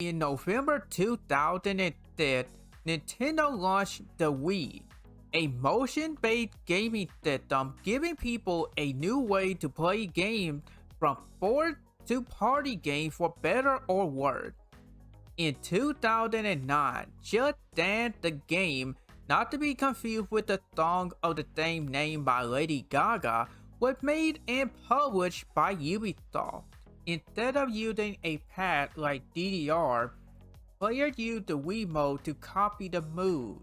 In November 2010, Nintendo launched the Wii, a motion-based gaming system giving people a new way to play games from board to party games for better or worse. In 2009, Just Dance the Game, not to be confused with the song of the same name by Lady Gaga, was made and published by Ubisoft. Instead of using a pad like DDR, players use the Wiimote to copy the move.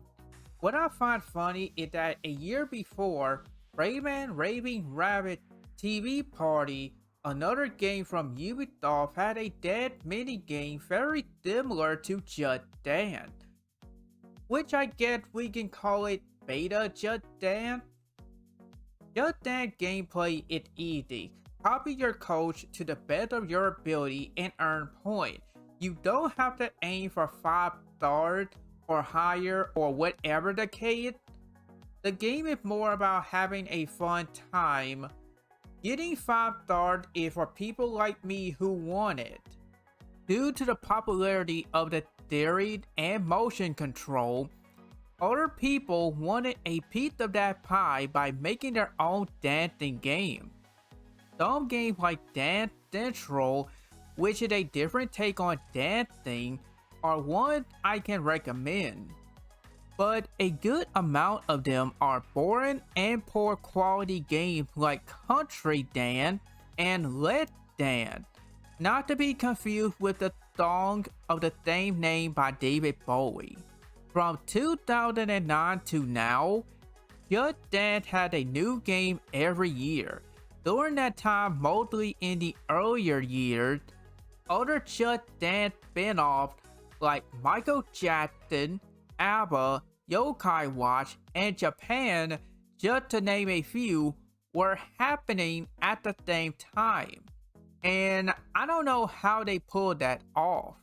What I find funny is that a year before, Rayman Raving Rabbit TV Party, another game from Ubisoft, had a dead minigame very similar to Just Dance, which I guess we can call it Beta Just Dance. Just Dance gameplay is easy. Copy your coach to the best of your ability and earn points. You don't have to aim for 5 stars or higher or whatever the case. The game is more about having a fun time. Getting 5 stars is for people like me who want it. Due to the popularity of the theory and motion control, other people wanted a piece of that pie by making their own dancing game. Some games like Dance Central, which is a different take on dancing, are ones I can recommend. But a good amount of them are boring and poor quality games like Country Dance and Let's Dance, not to be confused with the song of the same name by David Bowie. From 2009 to now, Just Dance had a new game every year. During that time, mostly in the earlier years, other Just Dance spin-offs like Michael Jackson, ABBA, Yokai Watch, and Japan, just to name a few, were happening at the same time. And I don't know how they pulled that off.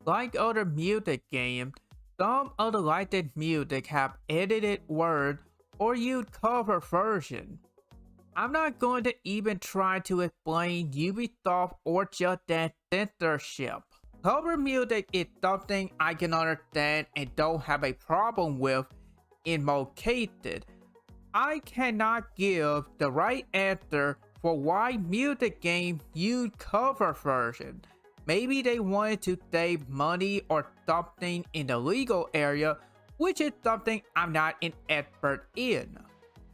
Like other music games, some of the licensed music have edited words or used cover versions. I'm not going to even try to explain Ubisoft or Just Dance censorship. Cover music is something I can understand and don't have a problem with in most cases. I cannot give the right answer for why music games use cover versions. Maybe they wanted to save money or something in the legal area, which is something I'm not an expert in.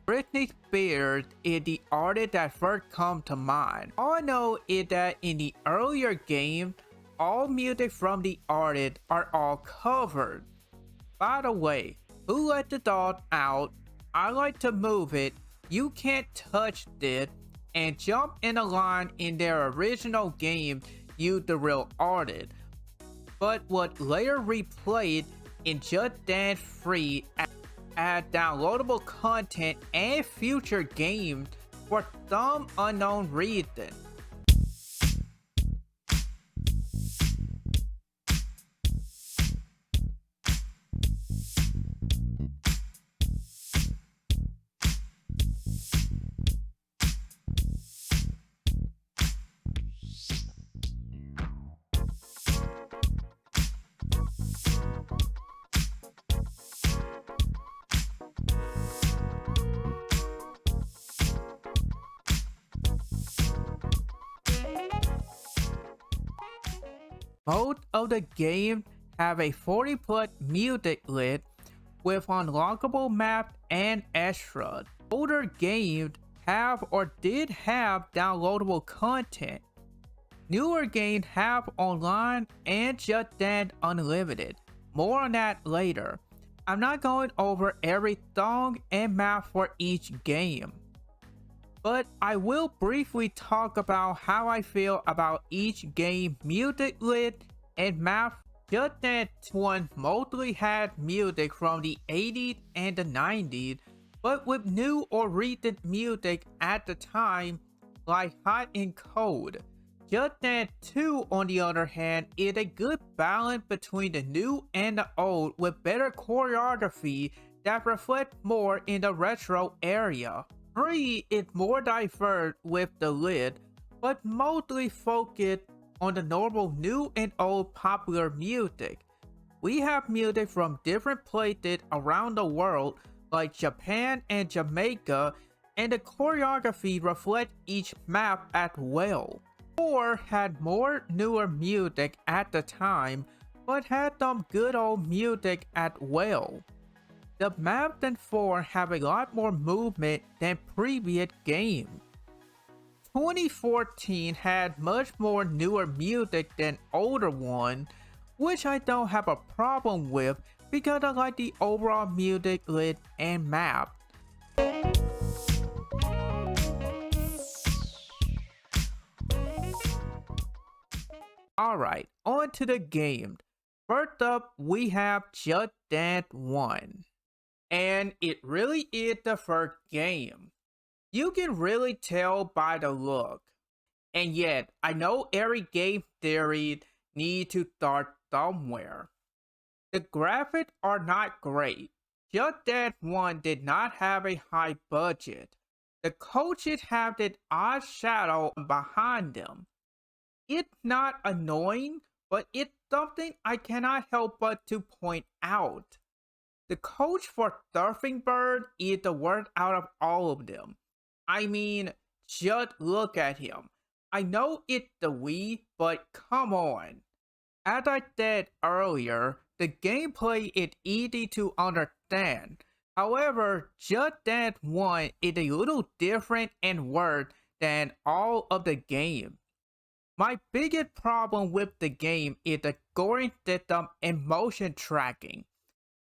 Britney Spears is the artist that first comes to mind. All I know is that in the earlier games, all music from the artist are all covered. By the way, who let the dog out? I like to move it. You can't touch this. And Jump in a Line in their original game used the real artist, but was later replayed in Just Dance Free as downloadable content and future games for some unknown reason. Most of the games have a 40+ music list with unlockable maps and extras. Older games have or did have downloadable content. Newer games have online and Just Dance Unlimited. More on that later. I'm not going over every song and map for each game, but I will briefly talk about how I feel about each game music list and map. Just Dance 1 mostly had music from the 80s and the 90s, but with new or recent music at the time, like Hot and Cold. Just Dance 2, on the other hand, is a good balance between the new and the old with better choreography that reflects more in the retro area. 3 is more diverse with the lid, but mostly focused on the normal new and old popular music. We have music from different places around the world, like Japan and Jamaica, and the choreography reflects each map as well. 4 had more newer music at the time, but had some good old music as well. The maps in 4 have a lot more movement than previous games. 2014 had much more newer music than older one, which I don't have a problem with because I like the overall music list and map. Alright, on to the game. First up, we have Just Dance 1. And it really is the first game. You can really tell by the look. And yet, I know every game theory needs to start somewhere. The graphics are not great. Just Dance 1 did not have a high budget. The coaches have that odd shadow behind them. It's not annoying, but it's something I cannot help but to point out. The coach for Surfing Bird is the worst out of all of them. I mean, just look at him. I know it's the Wii, but come on. As I said earlier, the gameplay is easy to understand. However, Just Dance 1 is a little different and worse than all of the games. My biggest problem with the game is the scoring system and motion tracking.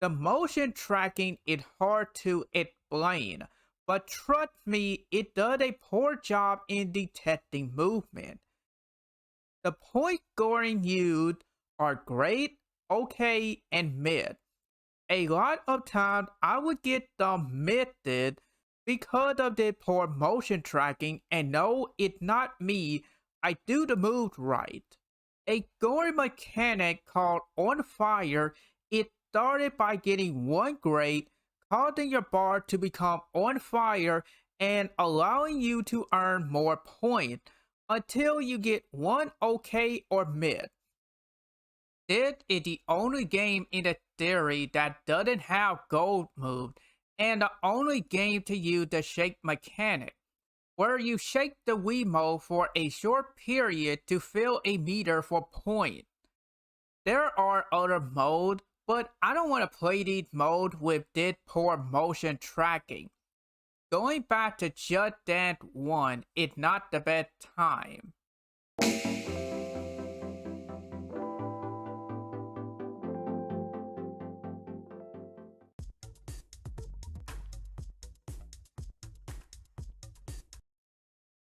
The motion tracking is hard to explain, but trust me, it does a poor job in detecting movement. The point scoring used are great, okay, and mid. A lot of times I would get them missed because of the poor motion tracking, and no, it's not me, I do the moves right. A scoring mechanic called On Fire is started by getting one grade, causing your bar to become on fire and allowing you to earn more points until you get one okay or mid. This is the only game in the series that doesn't have gold move and the only game to use the shake mechanic, where you shake the Wiimote for a short period to fill a meter for points. There are other modes, but I don't want to play these modes with this poor motion tracking. Going back to Just Dance 1 is not the best time.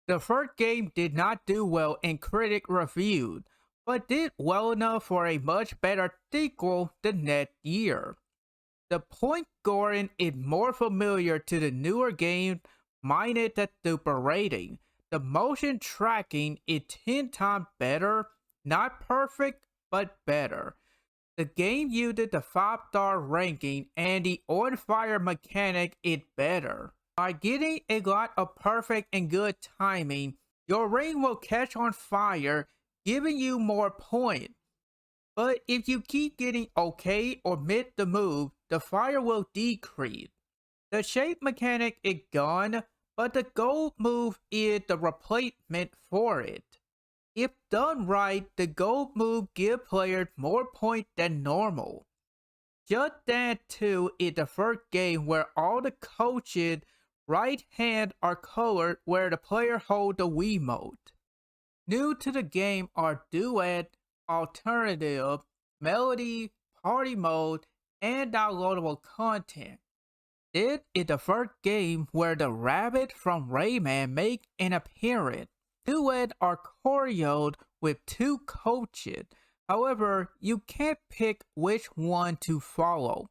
The first game did not do well in critic reviews, but did well enough for a much better sequel the next year. The point scoring is more familiar to the newer game, minus the super rating. The motion tracking is 10 times better, not perfect, but better. The game uses the 5-star ranking and the on fire mechanic is better. By getting a lot of perfect and good timing, your ring will catch on fire, giving you more points. But if you keep getting okay or miss the move, the fire will decrease. The shape mechanic is gone, but the gold move is the replacement for it. If done right, the gold move gives players more points than normal. Just Dance 2 is the first game where all the coaches' right hand are colored where the player holds the Wiimote. New to the game are duet, alternative, melody, party mode, and downloadable content. This is the first game where the rabbit from Rayman make an appearance. Duets are choreoed with 2 coaches. However, you can't pick which one to follow.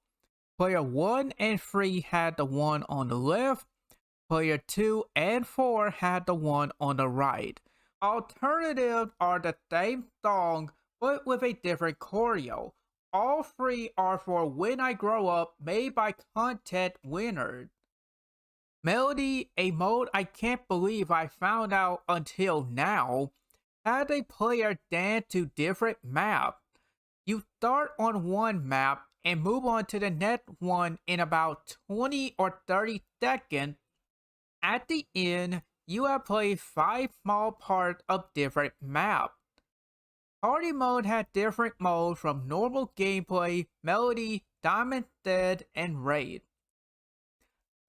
Player 1 and 3 had the one on the left. Player 2 and 4 had the one on the right. Alternatives are the same song but with a different choreo. All 3 are for When I Grow Up, made by content winners. Melody, a mode I can't believe I found out until now, had a player dance to different maps. You start on one map and move on to the next one in about 20 or 30 seconds. At the end, you have played 5 small parts of different maps. Party mode had different modes from normal gameplay, melody, diamond dead, and raid.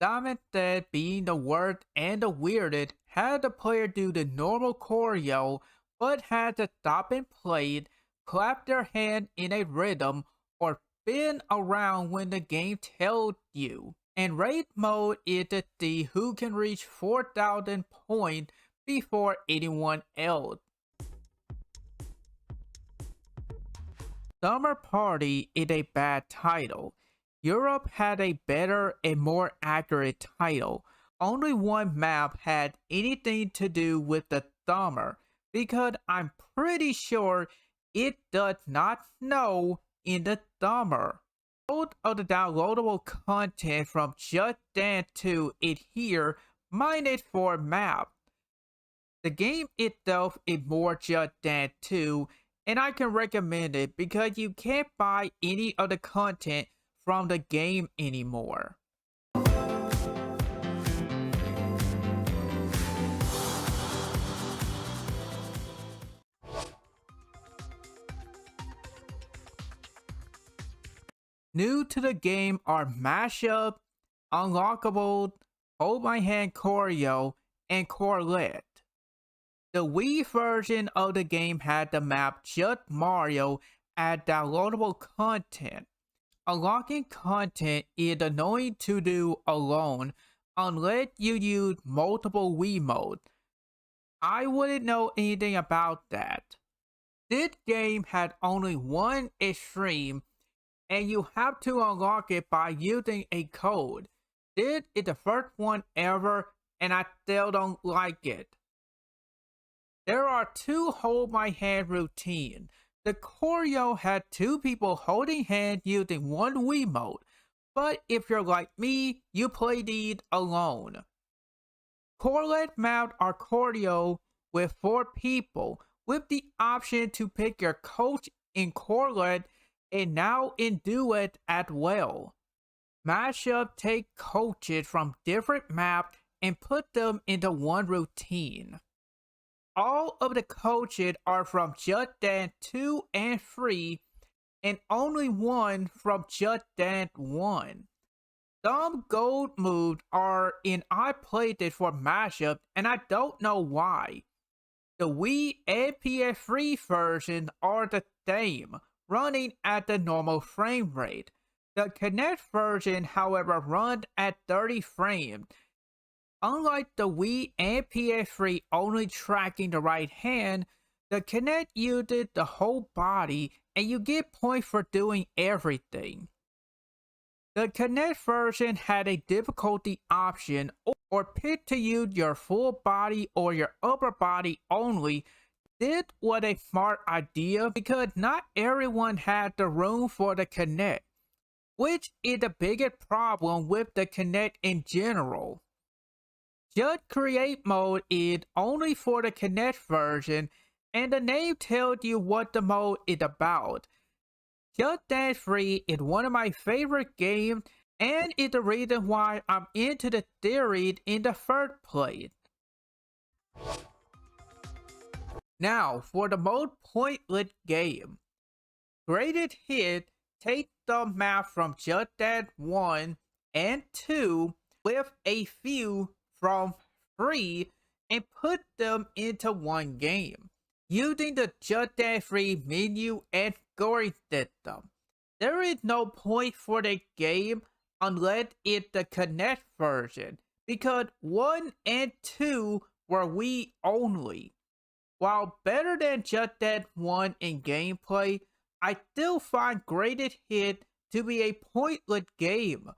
Diamond dead being the worst and the weirdest had the player do the normal choreo but had to stop and play, clap their hand in a rhythm, or spin around when the game tells you. And raid mode is to see who can reach 4,000 points before anyone else. Summer Party is a bad title. Europe had a better and more accurate title. Only one map had anything to do with the summer, because I'm pretty sure it does not snow in the summer. Most of the downloadable content from Just Dance 2 is here, minus 4 maps. The game itself is more Just Dance 2, and I can recommend it because you can't buy any of the content from the game anymore. New to the game are Mashup, Unlockable, Hold My Hand Choreo, and Corlette. The Wii version of the game had the map Just Mario as downloadable content. Unlocking content is annoying to do alone unless you use multiple Wii modes. I wouldn't know anything about that. This game had only one extreme, and you have to unlock it by using a code. This is the first one ever, and I still don't like it. There are 2 Hold My Hand routines. The choreo had 2 people holding hands using one Wiimote, but if you're like me, you play these alone. Corlette mount are choreo with 4 people, with the option to pick your coach in Corlette and now in duet as well. Mashup take coaches from different maps and put them into one routine. All of the coaches are from Just Dance 2 and 3, and only one from Just Dance 1. Some gold moves are in I played it for Mashup, and I don't know why. The Wii and PS3 versions are the same, running at the normal frame rate. The Kinect version, however, runs at 30 frames. Unlike the Wii and PS3 only tracking the right hand, the Kinect uses the whole body and you get points for doing everything. The Kinect version had a difficulty option or pick to use your full body or your upper body only. This was a smart idea because not everyone had the room for the Kinect, which is the biggest problem with the Kinect in general. Just Create mode is only for the Kinect version, and the name tells you what the mode is about. Just Dance 3 is one of my favorite games and is the reason why I'm into the series in the first place. Now for the most pointless game. Greatest Hit takes the map from Just Dance 1 and 2 with a few from 3 and put them into one game, using the Just Dance 3 menu and scoring system. There is no point for the game unless it's the Kinect version, because 1 and 2 were Wii only. While better than Just Dance 1 in gameplay, I still find Greatest Hit to be a pointless game.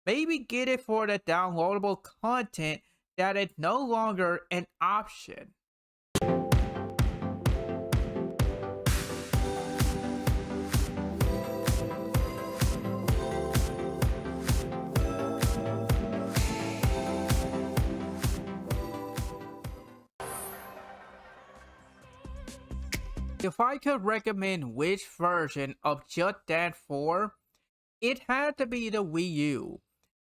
Maybe get it for the downloadable content that is no longer an option. If I could recommend which version of Just Dance 4, it had to be the Wii U.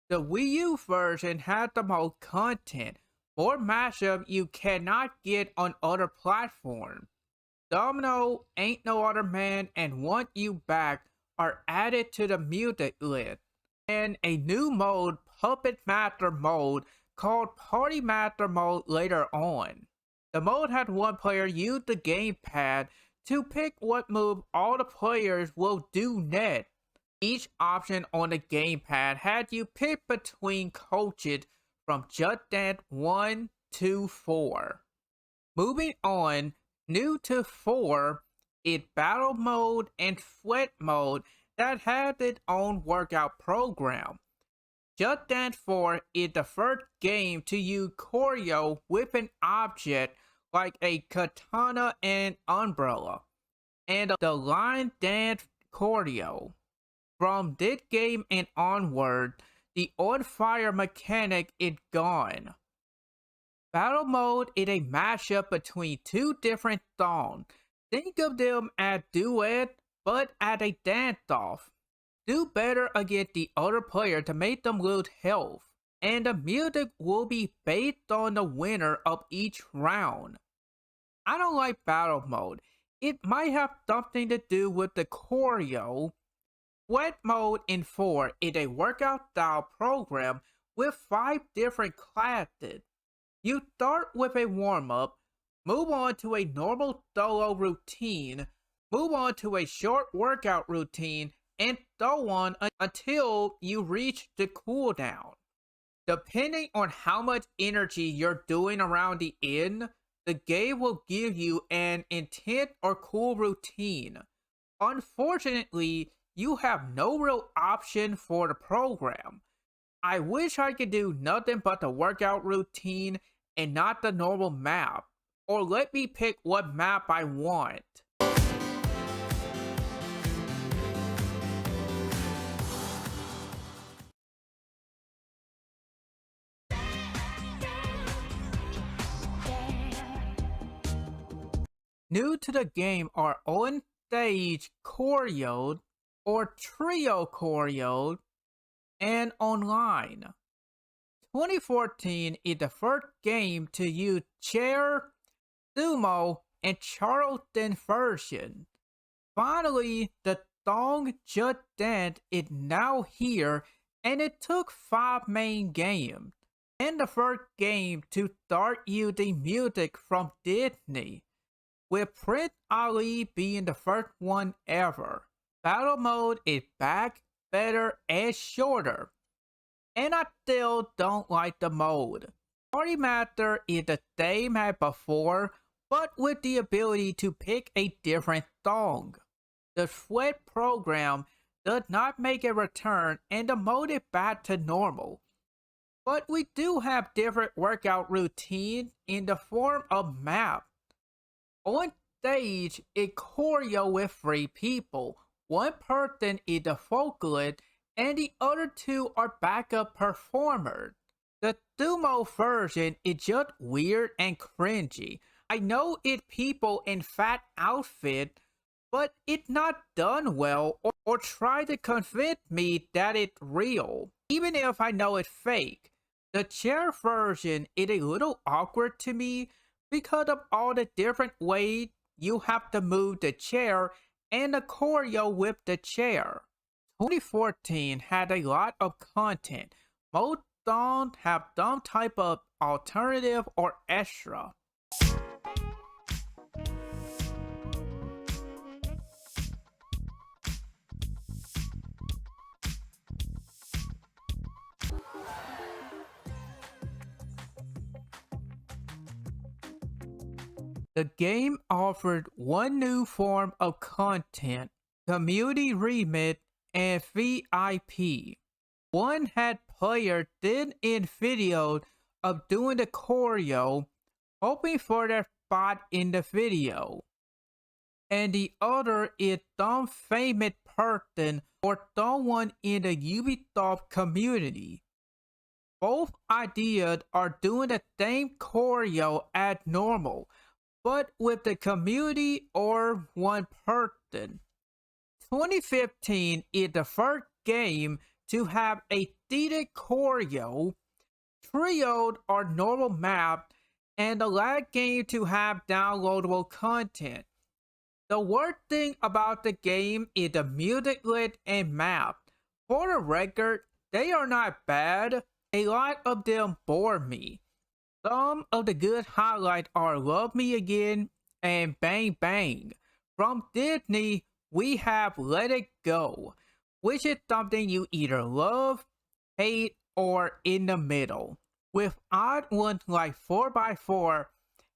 The Wii U version had the most content, more mashup you cannot get on other platforms. Domino, Ain't No Other Man, and Want You Back are added to the music list, and a new mode, Puppet Master mode, called Party Master mode later on. The mode had one player use the gamepad to pick what move all the players will do next. Each option on the gamepad had you pick between coaches from Just Dance 1 to 4. Moving on, new to 4 is Battle Mode and Sweat Mode that had its own workout program. Just Dance 4 is the first game to use choreo with an object like a katana and umbrella, and the line dance choreo. From this game and onward, the on fire mechanic is gone. Battle mode is a mashup between two different songs. Think of them as duet, but as a dance-off. Do better against the other player to make them lose health, and the music will be based on the winner of each round. I don't like battle mode. It might have something to do with the choreo. Sweat mode in 4 is a workout style program with 5 different classes. You start with a warm-up, move on to a normal solo routine, move on to a short workout routine, and so on until you reach the cooldown. Depending on how much energy you're doing around the end, the game will give you an intense or cool routine. Unfortunately, you have no real option for the program. I wish I could do nothing but the workout routine and not the normal map, or let me pick what map I want. New to the game are on stage choreoed or trio choreoed and online. 2014 is the first game to use chair, sumo, and Charleston version. Finally, the song Just Dance is now here, and it took 5 main games, and the first game to start using music from Disney, with Prince Ali being the first one ever. Battle mode is back, better, and shorter, and I still don't like the mode. Party Master is the same as before, but with the ability to pick a different song. The Sweat program does not make a return, and the mode is back to normal. But we do have different workout routines in the form of maps. On stage, it choreo with 3 people. One person is the vocalist, and the other 2 are backup performers. The sumo version is just weird and cringy. I know it's people in fat outfits, but it's not done well or try to convince me that it's real, even if I know it's fake. The chair version is a little awkward to me because of all the different ways you have to move the chair and the choreo with the chair. 2014 had a lot of content. Most songs have some type of alternative or extra. The game offered one new form of content, Community Remix and VIP. One had players then in videos of doing the choreo, hoping for their spot in the video. And the other is some famous person or someone in the Ubisoft community. Both ideas are doing the same choreo as normal, but with the community or one person. 2015 is the first game to have a seated choreo, trioed or normal map, and the last game to have downloadable content. The worst thing about the game is the music list and map. For the record, they are not bad. A lot of them bore me. Some of the good highlights are Love Me Again and Bang Bang. From Disney, we have Let It Go, which is something you either love, hate, or in the middle. With odd ones like 4x4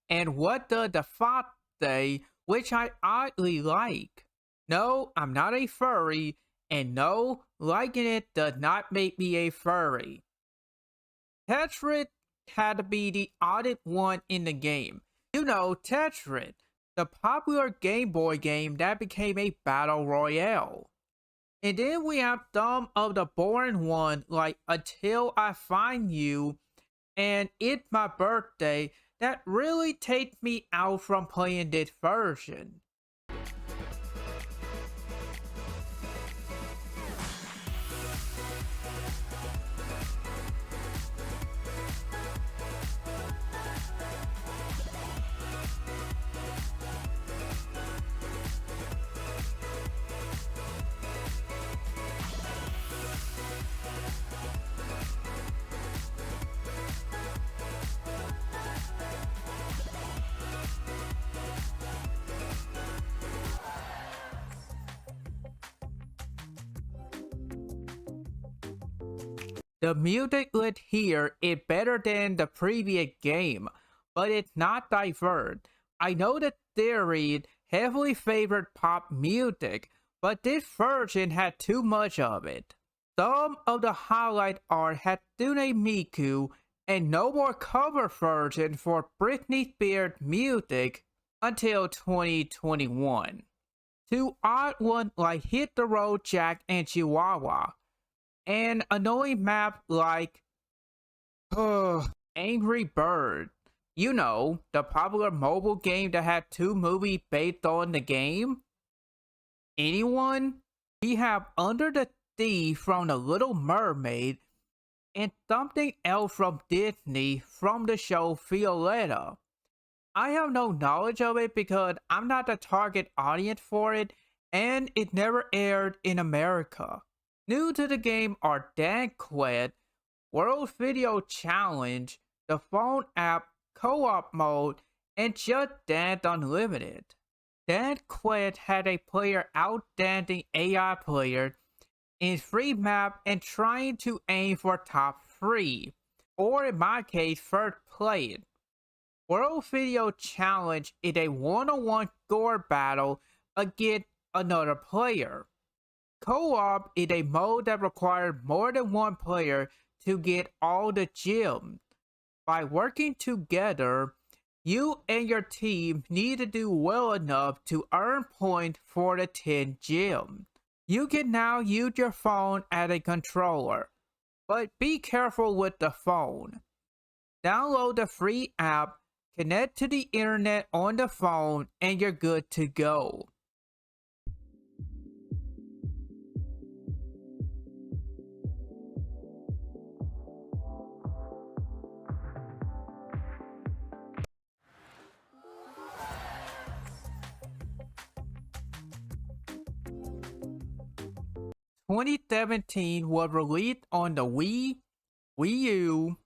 and What Does the Fox Say, which I oddly like. No, I'm not a furry, and no, liking it does not make me a furry. Tetris had to be the oddest one in the game. You know, Tetris, the popular Game Boy game that became a battle royale. And then we have some of the boring ones like Until I Find You and It's My Birthday that really take me out from playing this version. The music list here is better than the previous game, but it's not diverse. I know the theory heavily favored pop music, but this version had too much of it. Some of the highlights are Hatsune Miku and no more cover version for Britney Spears music until 2021. Two odd ones like Hit the Road Jack and Chihuahua. An annoying map like Angry Bird. You know, the popular mobile game that had two movies based on the game? Anyone? We have Under the Sea from The Little Mermaid and something else from Disney from the show Violetta. I have no knowledge of it because I'm not the target audience for it and it never aired in America. New to the game are Dance Quest, World Video Challenge, the phone app Co-op Mode, and Just Dance Unlimited. Dance Quest had a player outstanding AI player in free map and trying to aim for top 3, or in my case, first place. World Video Challenge is a one-on-one score battle against another player. Co-op is a mode that requires more than one player to get all the gems. By working together, you and your team need to do well enough to earn points for the 10 gems. You can now use your phone as a controller, but be careful with the phone. Download the free app, connect to the internet on the phone, and you're good to go. Twenty 2017 was released on the Wii, Wii U,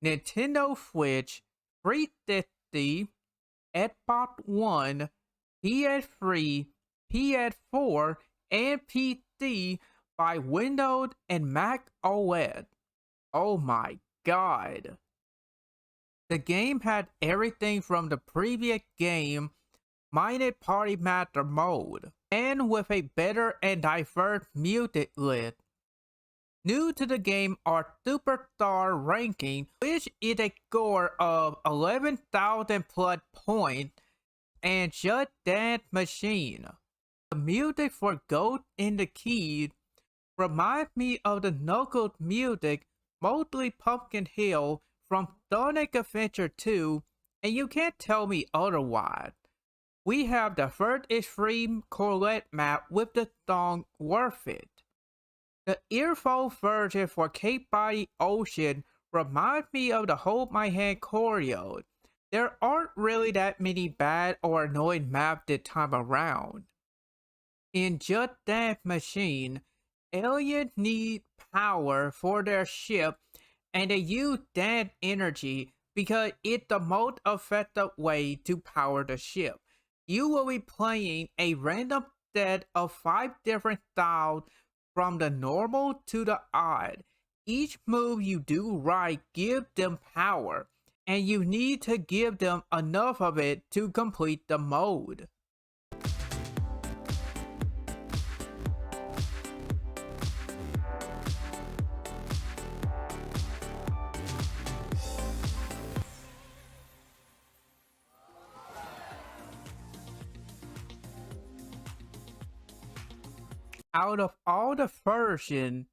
Nintendo Switch, 360, Xbox One, PS3, PS4, and PC by Windows and Mac OS. Oh my god. The game had everything from the previous game minus Party Master mode, and with a better and diverse music list. New to the game are Superstar Ranking, which is a score of 11,000 plus points, and Just Dance Machine. The music for Ghost in the Keys reminds me of the Knuckles music, mostly Pumpkin Hill from Sonic Adventure 2 and you can't tell me otherwise. We have the third extreme Corvette map with the song Worth It. The earphone version for Cape by Ocean reminds me of the Hold My Hand choreo. There aren't really that many bad or annoying maps this time around. In Just Dance Machine, aliens need power for their ship and they use that energy because it's the most effective way to power the ship. You will be playing a random set of 5 different styles from the normal to the odd. Each move you do right gives them power, and you need to give them enough of it to complete the mode. Out of all the versions,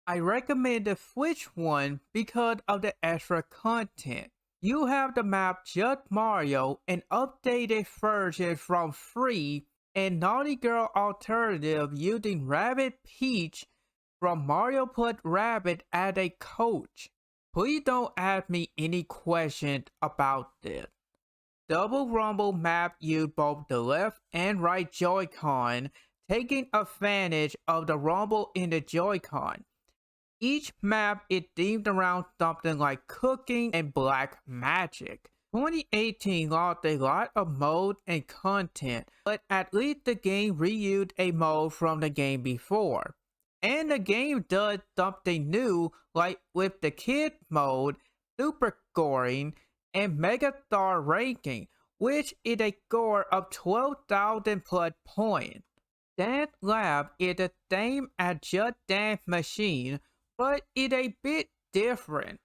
I recommend the Switch one because of the extra content. You have the map Just Mario, an updated version from Free, and Naughty Girl alternative using Rabbid Peach from Mario Plus Rabbit as a coach. Please don't ask me any questions about this. Double Rumble map use both the left and right Joy-Con, taking advantage of the rumble in the Joy-Con. Each map is themed around something like cooking and black magic. 2018 lost a lot of mode and content, but at least the game reused a mode from the game before. And the game does something new, like with the kid mode, super scoring, and mega star ranking, which is a score of 12,000 plus points. Dance Lab is the same as Just Dance Machine, but it's a bit different.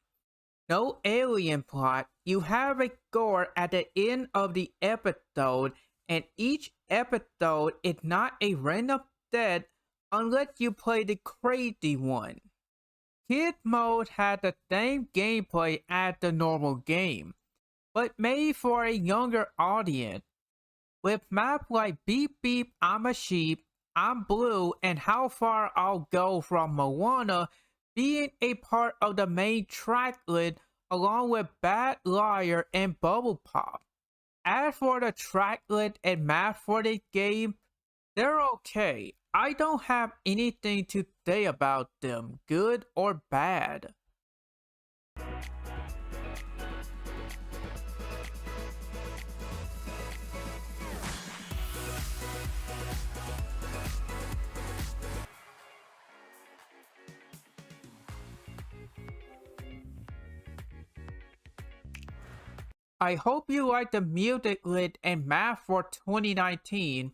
No alien plot, you have a score at the end of the episode, and each episode is not a random set unless you play the crazy one. Kid mode has the same gameplay as the normal game, but made for a younger audience. With maps like Beep Beep, I'm a Sheep, I'm Blue, and How Far I'll Go from Moana being a part of the main track list along with Bad Liar and Bubble Pop. As for the track list and map for this game, they're okay. I don't have anything to say about them, good or bad. I hope you like the music list and map for 2019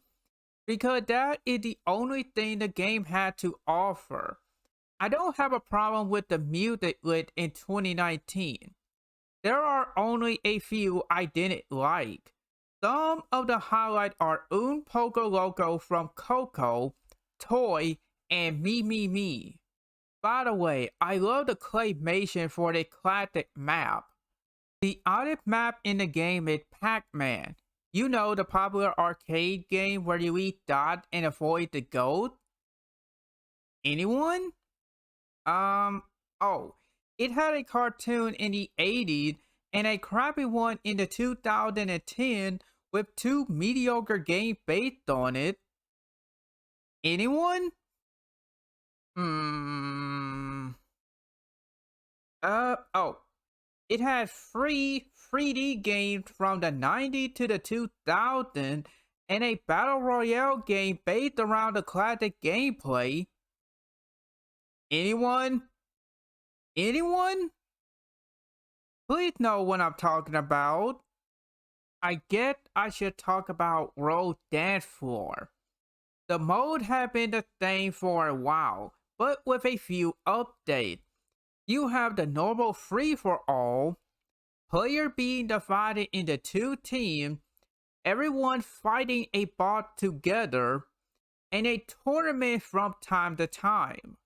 because that is the only thing the game had to offer. I don't have a problem with the music list in 2019. There are only a few I didn't like. Some of the highlights are Un Poco Loco from Coco, Toy, and Me Me Me. By the way, I love the claymation for the classic map. The oddest map in the game is Pac-Man. You know, the popular arcade game where you eat dots and avoid the goat? Anyone? Oh, it had a cartoon in the 80s and a crappy one in the 2010 with 2 mediocre games based on it. Anyone? Oh. It had free 3D games from the 90s to the 2000s and a battle royale game based around the classic gameplay. Anyone? Anyone? Please know what I'm talking about. I guess I should talk about Road Dance Floor. The mode had been the same for a while, but with a few updates. You have the normal free-for-all, player being divided into 2 teams, everyone fighting a boss together, and a tournament from time to time.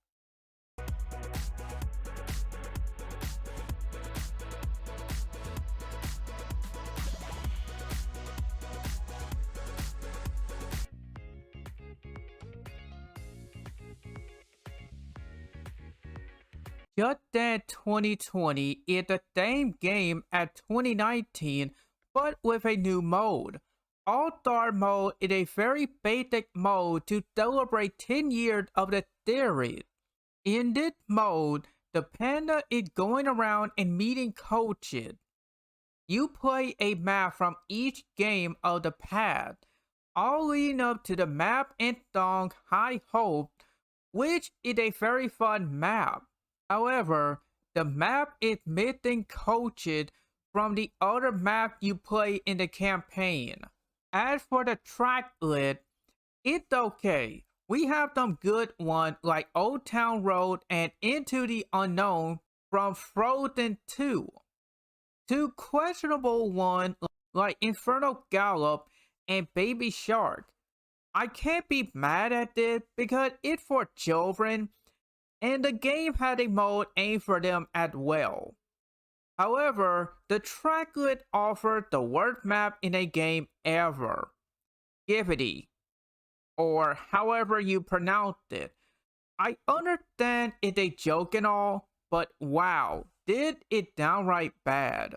Just Dance 2020 is the same game as 2019, but with a new mode. All-Star Mode is a very basic mode to celebrate 10 years of the series. In this mode, the panda is going around and meeting coaches. You play a map from each game of the past, all leading up to the map and song High Hope, which is a very fun map. However, the map is missing coaches from the other map you play in the campaign. As for the track list, it's okay. We have some good ones like Old Town Road and Into the Unknown from Frozen 2. Two questionable ones like Inferno Gallop and Baby Shark. I can't be mad at this because it's for children and the game had a mode aimed for them as well. However, the tracklet offered the worst map in a game ever. Skibidi, or however you pronounce it. I understand it's a joke and all, but wow, did it downright bad.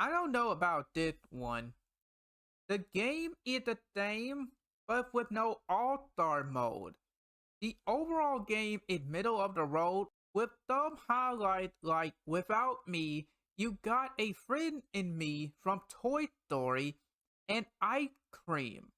I don't know about this one. The game is the same, but with no all-star mode. The overall game is middle of the road with some highlights like Without Me, You Got a Friend in Me from Toy Story, and Ice Cream.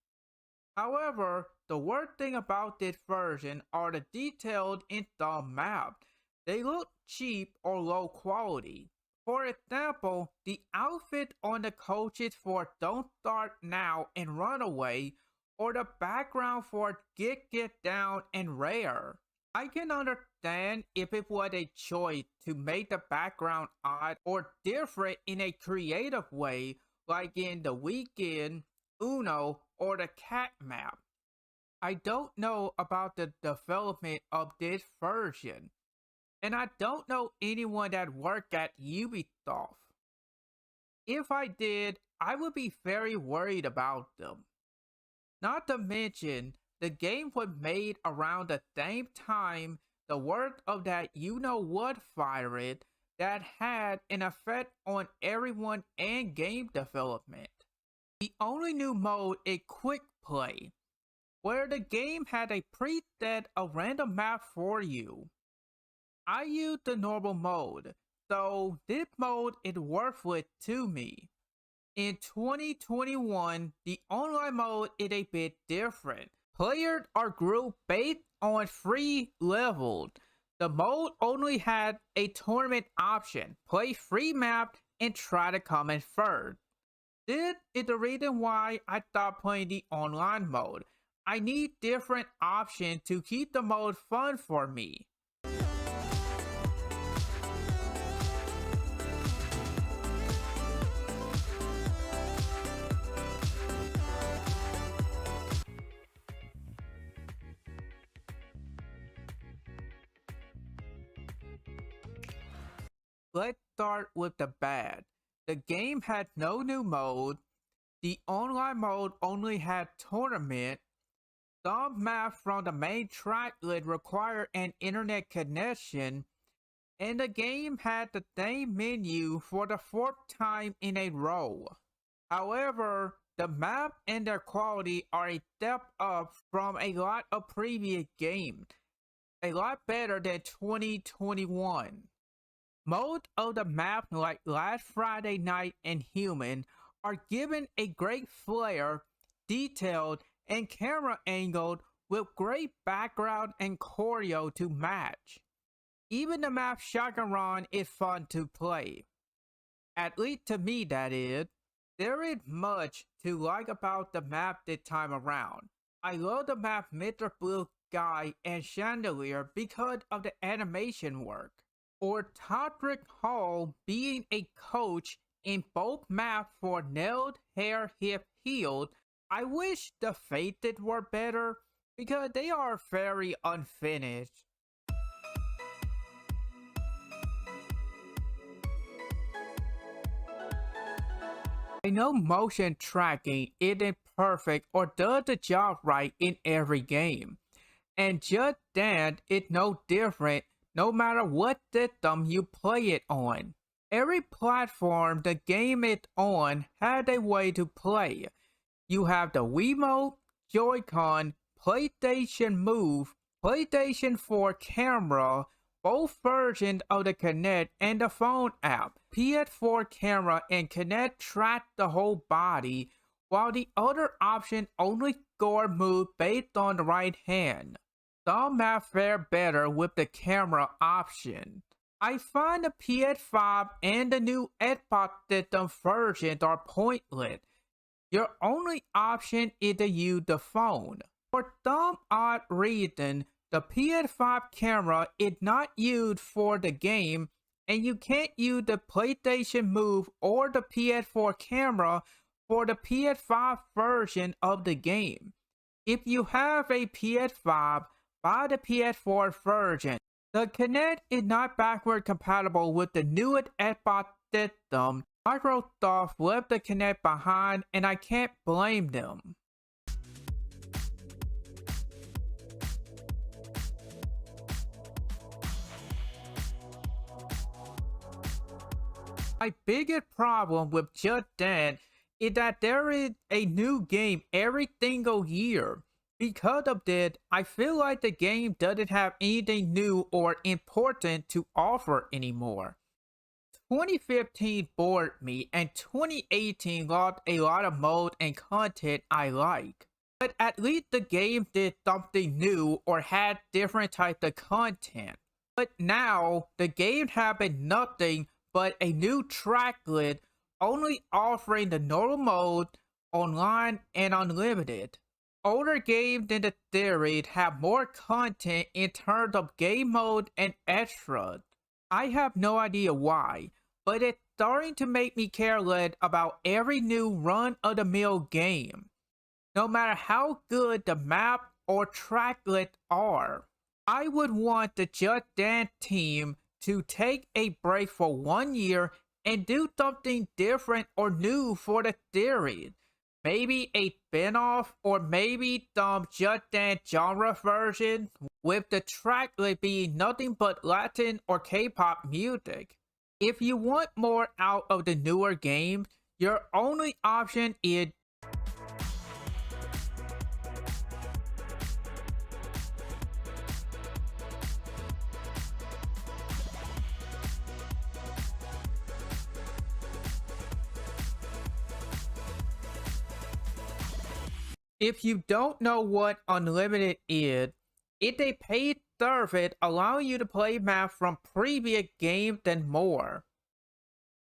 However, the worst thing about this version are the detailed install maps. They look cheap or low quality. For example, the outfit on the coaches for Don't Start Now and Runaway, or the background for Get Down and Rare. I can understand if it was a choice to make the background odd or different in a creative way, like in The Weekend, Uno, or the cat map. I don't know about the development of this version, and I don't know anyone that worked at Ubisoft. If I did, I would be very worried about them. Not to mention, the game was made around the same time the work of that you know what virus that had an effect on everyone and game development. The only new mode is Quick Play, where the game had a preset of random map for you. I used the normal mode, so this mode is worthless to me. In 2021, the online mode is a bit different. Players are grouped based on free levels. The mode only had a tournament option, play free map, and try to come in first. This is the reason why I stopped playing the online mode. I need different options to keep the mode fun for me. Let's start with the bad. The game had no new mode. The online mode only had tournament. Some maps from the main tracklet require an internet connection, and the game had the same menu for the fourth time in a row. However, the map and their quality are a step up from a lot of previous games, a lot better than 2021. Most of the maps like Last Friday Night and Human are given a great flair, detailed, and camera angled with great background and choreo to match. Even the map Shotgun Run is fun to play. At least to me, that is. There is much to like about the map this time around. I love the map Mr. Blue Sky and Chandelier because of the animation work. Or Todrick Hall being a coach in both maps for Nailed, Hair, Hip, Healed. I wish the Fated were better because they are very unfinished. I know motion tracking isn't perfect or does the job right in every game. And Just Dance is no different no matter what system you play it on. Every platform the game is on has a way to play. You have the Wiimote, Joy-Con, PlayStation Move, PlayStation 4 camera, both versions of the Kinect and the phone app. PS4 camera and Kinect track the whole body, while the other option only score moves based on the right hand. Some maps fare better with the camera option. I find the PS5 and the new Xbox system versions are pointless. Your only option is to use the phone. For some odd reason, the PS5 camera is not used for the game, and you can't use the PlayStation Move or the PS4 camera for the PS5 version of the game. If you have a PS5, buy the PS4 version. The Kinect is not backward compatible with the newest Xbox system. Microsoft left the Kinect behind, and I can't blame them. My biggest problem with Just Dance is that there is a new game every single year. Because of this, I feel like the game doesn't have anything new or important to offer anymore. 2015 bored me, and 2018 lost a lot of mode and content I like. But at least the game did something new or had different types of content. But now, the game has been nothing but a new track list only offering the normal mode, online, and unlimited. Older games in the series have more content in terms of game mode and extras. I have no idea why, but it's starting to make me care less about every new run-of-the-mill game, no matter how good the map or track lists are. I would want the Just Dance team to take a break for 1 year and do something different or new for the series. Maybe a spin-off or maybe some Just Dance genre version with the track list being nothing but Latin or K-pop music. If you want more out of the newer games, your only option is if you don't know what Unlimited is, it's a paid service allowing you to play maps from previous games and more.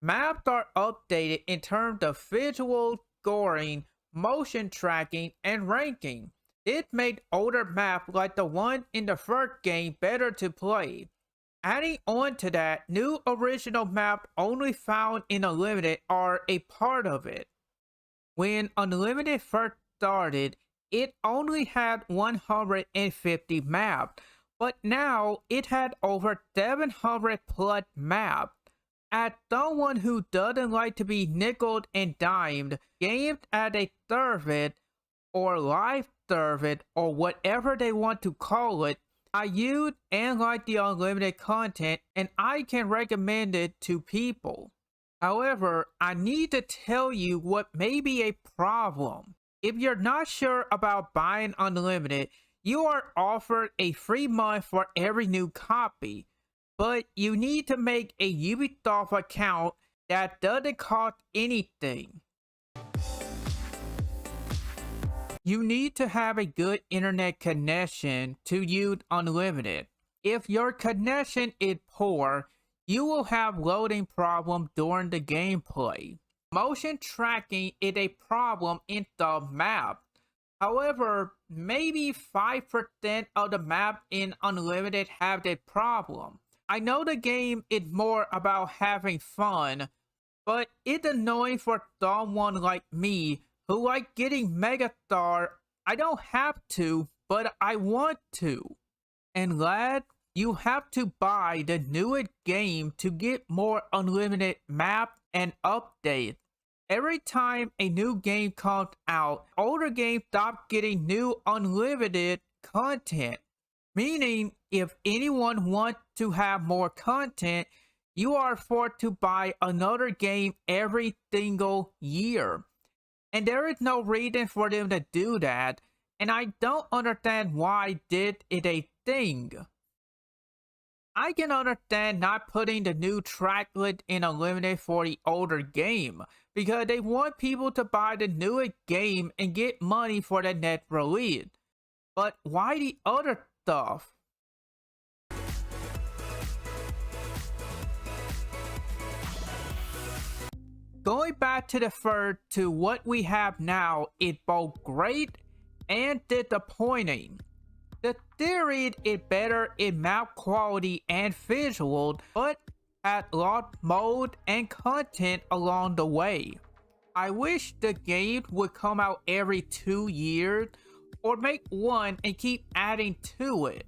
Maps are updated in terms of visual, scoring, motion tracking, and ranking. It made older maps like the one in the first game better to play. Adding on to that, new original maps only found in Unlimited are a part of it. When Unlimited first started, it only had 150 maps, but now it had over 700 plus maps. As someone who doesn't like to be nickeled and dimed, games as a service or live service or whatever they want to call it, I use and like the unlimited content, and I can recommend it to people. However, I need to tell you what may be a problem. If you're not sure about buying unlimited, you are offered a free month for every new copy, but you need to make a Ubisoft account that doesn't cost anything. You need to have a good internet connection to use unlimited. If your connection is poor, you will have loading problems during the gameplay. Motion tracking is a problem in the map. However, maybe 5% of the map in Unlimited have that problem. I know the game is more about having fun, but it's annoying for someone like me who like getting Megastar. I don't have to, but I want to. And lad, you have to buy the newest game to get more unlimited map and updates. Every time a new game comes out, older games stop getting new unlimited content. Meaning, if anyone wants to have more content, you are forced to buy another game every single year. And there is no reason for them to do that, and I don't understand why did it a thing. I can understand not putting the new tracklet in unlimited for the older game, because they want people to buy the newest game and get money for the next release. But why the other stuff? Going back to the third to what we have now is both great and disappointing. The theory is better in map quality and visual, but had lost mode and content along the way. I wish the game would come out every 2 years, or make one and keep adding to it.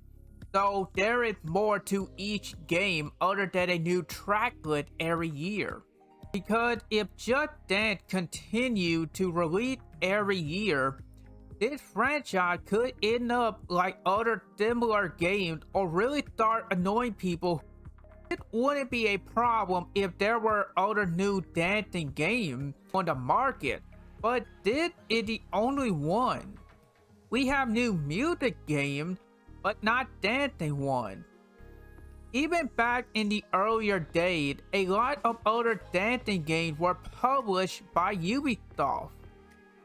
So there is more to each game other than a new tracklet every year. Because if Just Dance continued to release every year, this franchise could end up like other similar games or really start annoying people. It wouldn't be a problem if there were other new dancing games on the market, but this is the only one. We have new music games, but not dancing ones. Even back in the earlier days, a lot of other dancing games were published by Ubisoft.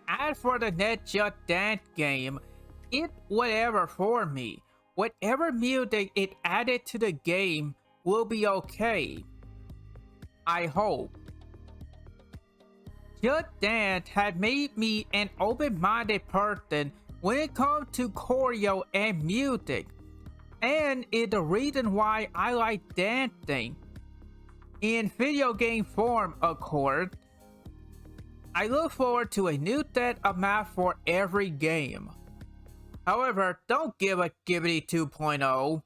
As for the next Just Dance game, it's whatever for me. Whatever music it added to the game will be okay. I hope. Just Dance had made me an open-minded person when it comes to choreo and music, and is the reason why I like dancing. In video game form, of course. I look forward to a new set of maps for every game. However, don't give a Skibidi 2.0.